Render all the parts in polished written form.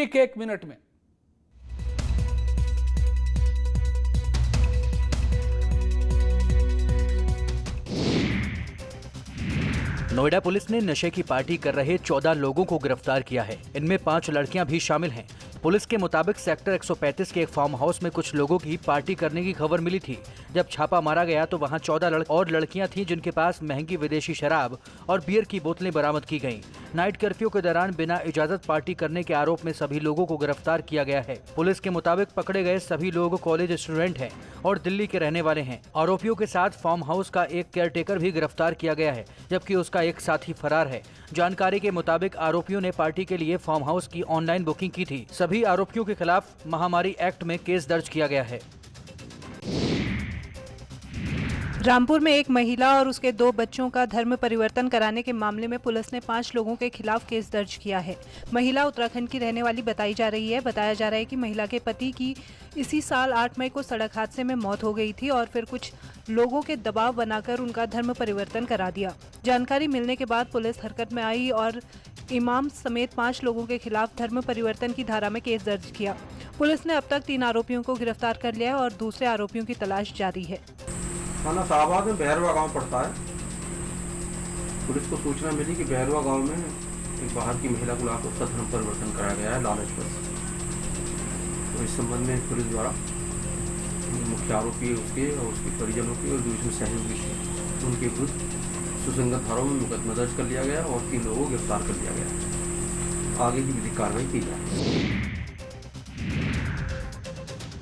एक एक मिनट में। नोएडा पुलिस ने नशे की पार्टी कर रहे 14 लोगों को गिरफ्तार किया है। इनमें 5 लड़कियां भी शामिल हैं। पुलिस के मुताबिक सेक्टर 135 के एक फार्म हाउस में कुछ लोगों की पार्टी करने की खबर मिली थी। जब छापा मारा गया तो वहां 14 और लड़कियां थीं जिनके पास महंगी विदेशी शराब और बियर की बोतलें बरामद की गईं। नाइट कर्फ्यू के दौरान बिना इजाजत पार्टी करने के आरोप में सभी लोगों को गिरफ्तार किया गया है। पुलिस के मुताबिक पकड़े गए सभी लोग कॉलेज स्टूडेंट हैं और दिल्ली के रहने वाले हैं। आरोपियों के साथ फार्म हाउस का एक केयरटेकर भी गिरफ्तार किया गया है, जबकि उसका एक साथी फरार है। जानकारी के मुताबिक आरोपियों ने पार्टी के लिए फार्म हाउस की ऑनलाइन बुकिंग की थी। सभी आरोपियों के खिलाफ महामारी एक्ट में केस दर्ज किया गया है। रामपुर में एक महिला और उसके 2 बच्चों का धर्म परिवर्तन कराने के मामले में पुलिस ने 5 लोगों के खिलाफ केस दर्ज किया है। महिला उत्तराखंड की रहने वाली बताई जा रही है। बताया जा रहा है कि महिला के पति की इसी साल 8 मई को सड़क हादसे में मौत हो गई थी और फिर कुछ लोगों के दबाव बनाकर उनका धर्म परिवर्तन करा दिया। जानकारी मिलने के बाद पुलिस हरकत में आई और इमाम समेत 5 लोगों के खिलाफ धर्म परिवर्तन की धारा में केस दर्ज किया। पुलिस ने अब तक 3 आरोपियों को गिरफ्तार कर लिया है और दूसरे आरोपियों की तलाश जारी है। थाना शाहबाद में बहरवा गांव पड़ता है। पुलिस को सूचना मिली कि बहरवा गांव में एक बाहर की महिला को लाकर उसका धर्म परिवर्तन कराया गया है लालच पर। तो इस संबंध में पुलिस द्वारा मुख्य आरोपी उसके और उसके परिजनों के और जो इसमें सहयोगी थे उनके विरुद्ध सुसंगत धाराओं में मुकदमा दर्ज कर लिया गया और 3 लोगों को गिरफ्तार कर लिया गया। आगे की विधिक कार्रवाई की जाए।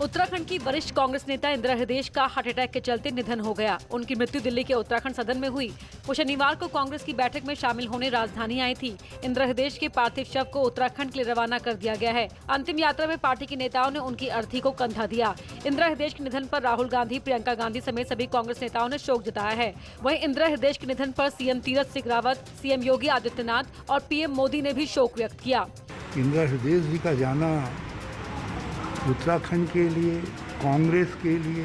उत्तराखंड की वरिष्ठ कांग्रेस नेता इंदिरा हृदयेश का हार्ट अटैक के चलते निधन हो गया। उनकी मृत्यु दिल्ली के उत्तराखंड सदन में हुई। वो शनिवार को कांग्रेस की बैठक में शामिल होने राजधानी आई थी। इंदिरा हृदयेश के पार्थिव शव को उत्तराखंड के लिए रवाना कर दिया गया है। अंतिम यात्रा में पार्टी के नेताओं ने उनकी अर्थी को कंधा दिया। इंदिरा हृदयेश के निधन पर राहुल गांधी, प्रियंका गांधी समेत सभी कांग्रेस नेताओं ने शोक जताया है। वहीं इंदिरा हृदयेश के निधन पर सीएम तीरथ सिंह रावत, सीएम योगी आदित्यनाथ और पीएम मोदी ने भी शोक व्यक्त किया। इंदिरा हृदयेश जी का जाना उत्तराखंड के लिए, कांग्रेस के लिए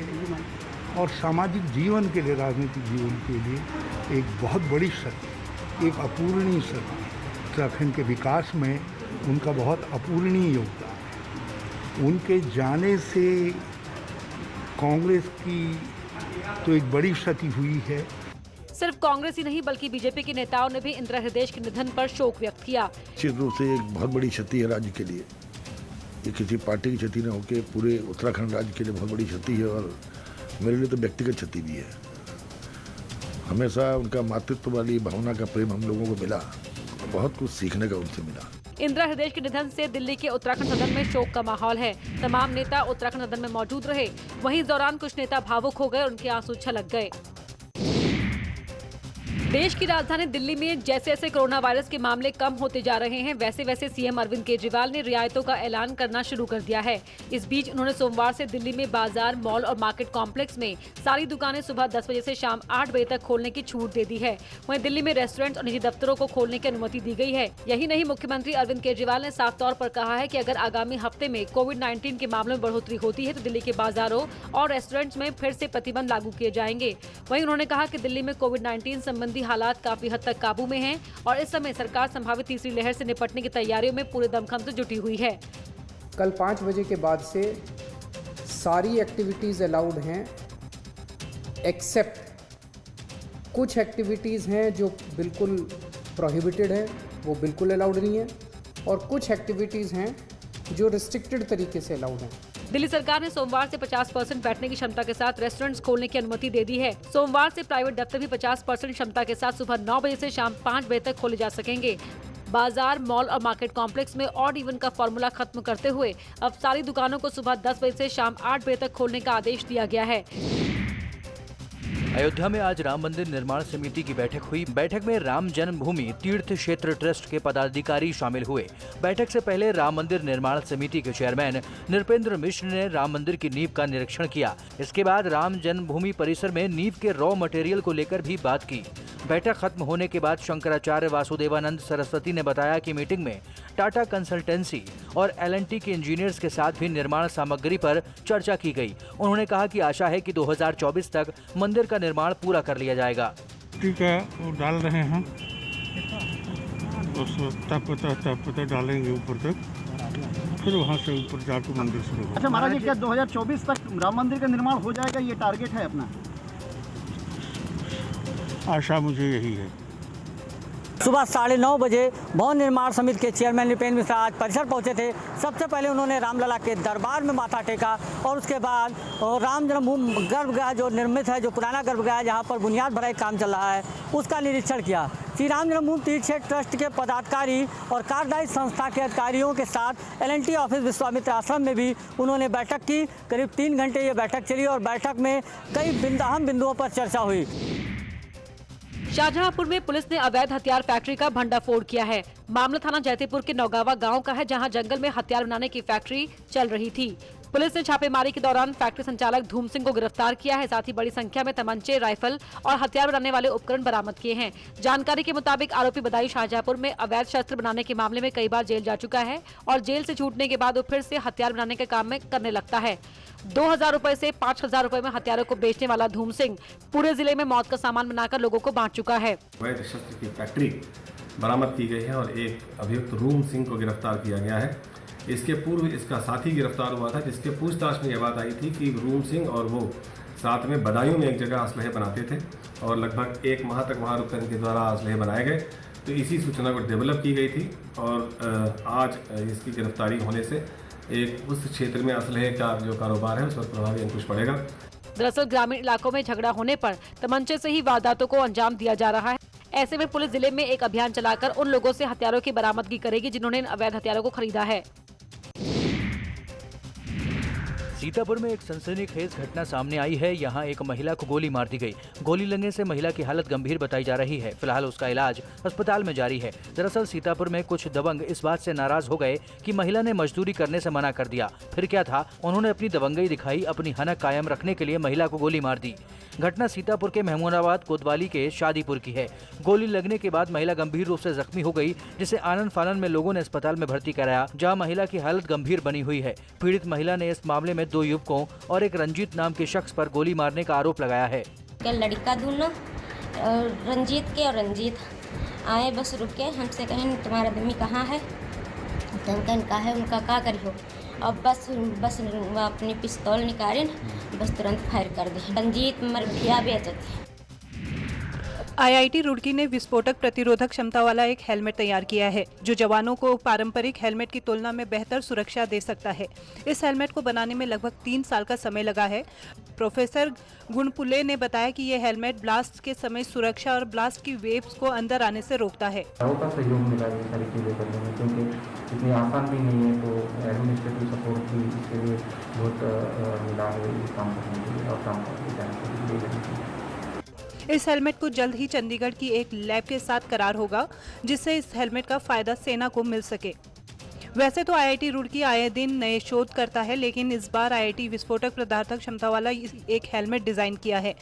और सामाजिक जीवन के लिए, राजनीतिक जीवन के लिए एक बहुत बड़ी क्षति, एक अपूरणीय क्षति। उत्तराखंड के विकास में उनका बहुत अपूरणीय योगदान है। उनके जाने से कांग्रेस की तो एक बड़ी क्षति हुई है। सिर्फ कांग्रेस ही नहीं बल्कि बीजेपी के नेताओं ने भी इंदिरा हृदयेश के निधन पर शोक व्यक्त किया। निश्चित रूप से एक बहुत बड़ी क्षति है राज्य के लिए। ये किसी पार्टी की क्षति न होकर पूरे उत्तराखंड राज्य के लिए बहुत बड़ी क्षति है और मेरे लिए तो व्यक्तिगत क्षति भी है। हमेशा उनका मातृत्व वाली भावना का प्रेम हम लोगों को मिला, बहुत कुछ सीखने का उनसे मिला। इंदिरा हृदयेश के निधन से दिल्ली के उत्तराखंड सदन में शोक का माहौल है। तमाम नेता उत्तराखंड सदन में मौजूद रहे। वहीं इस दौरान कुछ नेता भावुक हो गए और उनके आंसू छलक गए। देश की राजधानी दिल्ली में जैसे जैसे कोरोना वायरस के मामले कम होते जा रहे हैं, वैसे वैसे सीएम अरविंद केजरीवाल ने रियायतों का ऐलान करना शुरू कर दिया है। इस बीच उन्होंने सोमवार से दिल्ली में बाजार, मॉल और मार्केट कॉम्प्लेक्स में सारी दुकानें सुबह 10 बजे से शाम 8 बजे तक खोलने की छूट दे दी है। वहीं दिल्ली में रेस्टोरेंट्स और निजी दफ्तरों को खोलने की अनुमति दी गई है। यही नहीं, मुख्यमंत्री अरविंद केजरीवाल ने साफ तौर पर कहा है कि अगर आगामी हफ्ते में कोविड-19 के मामलों में बढ़ोतरी होती है तो दिल्ली के बाजारों और रेस्टोरेंट्स में फिर से प्रतिबंध लागू किए जाएंगे। वहीं उन्होंने कहा कि दिल्ली में कोविड-19 संबंधी हालात काफी हद तक काबू में हैं और इस समय सरकार संभावित तीसरी लहर से निपटने की तैयारियों में पूरे दमखम से जुटी हुई है। कल 5 बजे के बाद से सारी एक्टिविटीज़ अलाउड हैं, एक्सेप्ट कुछ एक्टिविटीज़ हैं जो बिल्कुल प्रोहिबिटेड है, वो बिल्कुल अलाउड नहीं है, और कुछ एक्टिविटीज़ हैं जो रिस्ट्रिक्टेड तरीके से अलाउड हैं। दिल्ली सरकार ने सोमवार से 50% बैठने की क्षमता के साथ रेस्टोरेंट्स खोलने की अनुमति दे दी है। सोमवार से प्राइवेट दफ्तर भी 50% क्षमता के साथ सुबह 9 बजे से शाम 5 बजे तक खोले जा सकेंगे। बाजार, मॉल और मार्केट कॉम्प्लेक्स में ऑड इवन का फॉर्मूला खत्म करते हुए अब सारी दुकानों को सुबह 10 बजे से शाम 8 बजे तक खोलने का आदेश दिया गया है। अयोध्या में आज राम मंदिर निर्माण समिति की बैठक हुई। बैठक में राम जन्मभूमि तीर्थ क्षेत्र ट्रस्ट के पदाधिकारी शामिल हुए। बैठक से पहले राम मंदिर निर्माण समिति के चेयरमैन नृपेंद्र मिश्र ने राम मंदिर की नींव का निरीक्षण किया। इसके बाद राम जन्मभूमि परिसर में नींव के रॉ मटेरियल को लेकर भी बात की। बैठक खत्म होने के बाद शंकराचार्य वासुदेवानंद सरस्वती ने बताया कि मीटिंग में टाटा कंसल्टेंसी और L&T के इंजीनियर्स के साथ भी निर्माण सामग्री पर चर्चा की गई। उन्होंने कहा कि आशा है कि 2024 तक मंदिर का निर्माण पूरा कर लिया जाएगा। ठीक है, वो डाल रहे हैं, तब पता डालेंगे ऊपर तक। फिर वहाँ से ऊपर जाकर मंदिर शुरू हो। अच्छा महाराज जी, क्या 2024 तक राम मंदिर का निर्माण हो जाएगा, ये टारगेट है अपना? आशा मुझे यही है। सुबह 9:30 बजे भवन निर्माण समिति के चेयरमैन नृपेंद्र मिश्रा आज परिसर पहुंचे थे। सबसे पहले उन्होंने रामलला के दरबार में माथा टेका और उसके बाद राम जन्मभूमि गर्भगृह जो निर्मित है, जो पुराना गर्भगृह है जहां पर बुनियाद भराई काम चल रहा है, उसका निरीक्षण किया। श्री राम जन्मभूमि तीर्थ क्षेत्र ट्रस्ट के पदाधिकारी और कार्यदायी संस्था के अधिकारियों के साथ LNT ऑफिस विश्वामित्र आश्रम में भी उन्होंने बैठक की। करीब 3 घंटे ये बैठक चली और बैठक में कई अहम बिंदुओं पर चर्चा हुई। शाहजहांपुर में पुलिस ने अवैध हथियार फैक्ट्री का भंडाफोड़ किया है। मामला थाना जैतीपुर के नौगावा गांव का है, जहां जंगल में हथियार बनाने की फैक्ट्री चल रही थी। पुलिस ने छापेमारी के दौरान फैक्ट्री संचालक धूम सिंह को गिरफ्तार किया है। साथ ही बड़ी संख्या में तमंचे, राइफल और हथियार बनाने वाले उपकरण बरामद किए हैं। जानकारी के मुताबिक आरोपी बदायूं शाहजहांपुर में अवैध शस्त्र बनाने के मामले में कई बार जेल जा चुका है और जेल से छूटने के बाद वो फिर से हथियार बनाने के काम में करने लगता है। 2000 रुपए से 5000 रुपए में हथियारों को बेचने वाला धूम सिंह पूरे जिले में मौत का सामान बनाकर लोगों को बांट चुका है। अवैध शस्त्र की फैक्ट्री बरामद की गई है और एक अभियुक्त रूम सिंह को गिरफ्तार किया गया है। इसके पूर्व इसका साथी गिरफ्तार हुआ था, जिसके पूछताछ में यह बात आई थी कि रूम सिंह और वो साथ में बदायूं में एक जगह असलहे बनाते थे और लगभग 1 माह तक वहाँ रुककर इनके द्वारा असलहे बनाए गए। तो इसी सूचना को डेवलप की गई थी और आज इसकी गिरफ्तारी होने से एक उस क्षेत्र में असलहे का जो कारोबार है उस पर प्रभावी अंकुश पड़ेगा। दरअसल ग्रामीण इलाकों में झगड़ा होने पर तमंचे से ही वारदातों को अंजाम दिया जा रहा है। ऐसे में पुलिस जिले में एक अभियान चलाकर उन लोगों से हथियारों की बरामदगी करेगी जिन्होंने इन अवैध हथियारों को खरीदा है। सीतापुर में एक सनसनीखेज घटना सामने आई है। यहां एक महिला को गोली मार दी गई। गोली लगने से महिला की हालत गंभीर बताई जा रही है। फिलहाल उसका इलाज अस्पताल में जारी है। दरअसल सीतापुर में कुछ दबंग इस बात से नाराज हो गए कि महिला ने मजदूरी करने से मना कर दिया। फिर क्या था, उन्होंने अपनी दबंगई दिखाई, अपनी हनक कायम रखने के लिए महिला को गोली मार दी। घटना सीतापुर के महमूदाबाद कोतवाली के शादीपुर की है। गोली लगने के बाद महिला गंभीर रूप से जख्मी हो गई, जिसे आनन फानन में लोगों ने अस्पताल में भर्ती कराया, जहां महिला की हालत गंभीर बनी हुई है। पीड़ित महिला ने इस मामले में 2 युवकों और एक रंजीत नाम के शख्स पर गोली मारने का आरोप लगाया है। लड़का दोनों रंजीत के और रंजीत आए, बस रुके, हमसे कहें तुम्हारा आदमी कहाँ है, तनकन का है, उनका क्या करियो। अब बस अपनी पिस्तौल निकाले, बस तुरंत फायर कर दी। रंजीत मर भिया बेचते। IIT रुड़की ने विस्फोटक प्रतिरोधक क्षमता वाला एक हेलमेट तैयार किया है, जो जवानों को पारंपरिक हेलमेट की तुलना में बेहतर सुरक्षा दे सकता है। इस हेलमेट को बनाने में लगभग 3 साल का समय लगा है। प्रोफेसर गुणपुले ने बताया कि यह हेलमेट ब्लास्ट के समय सुरक्षा और ब्लास्ट की वेव्स को अंदर आने से रोकता है। का सहयोग मिला ये सारी चीज़ें करने में, क्योंकि इतनी आसान भी नहीं है, तो एडमिनिस्ट्रेटिव सपोर्ट भी इसके लिए बहुत मिला है ये काम करने के लिए और काम करने के लिए। इस हेलमेट को जल्द ही चंडीगढ़ की एक लैब के साथ करार होगा, जिससे इस हेलमेट का फायदा सेना को मिल सके। वैसे तो IIT रुड़की आए दिन नए शोध करता है, लेकिन इस बार IIT विस्फोटक प्रतिरोधक क्षमता वाला एक हेलमेट डिजाइन किया है।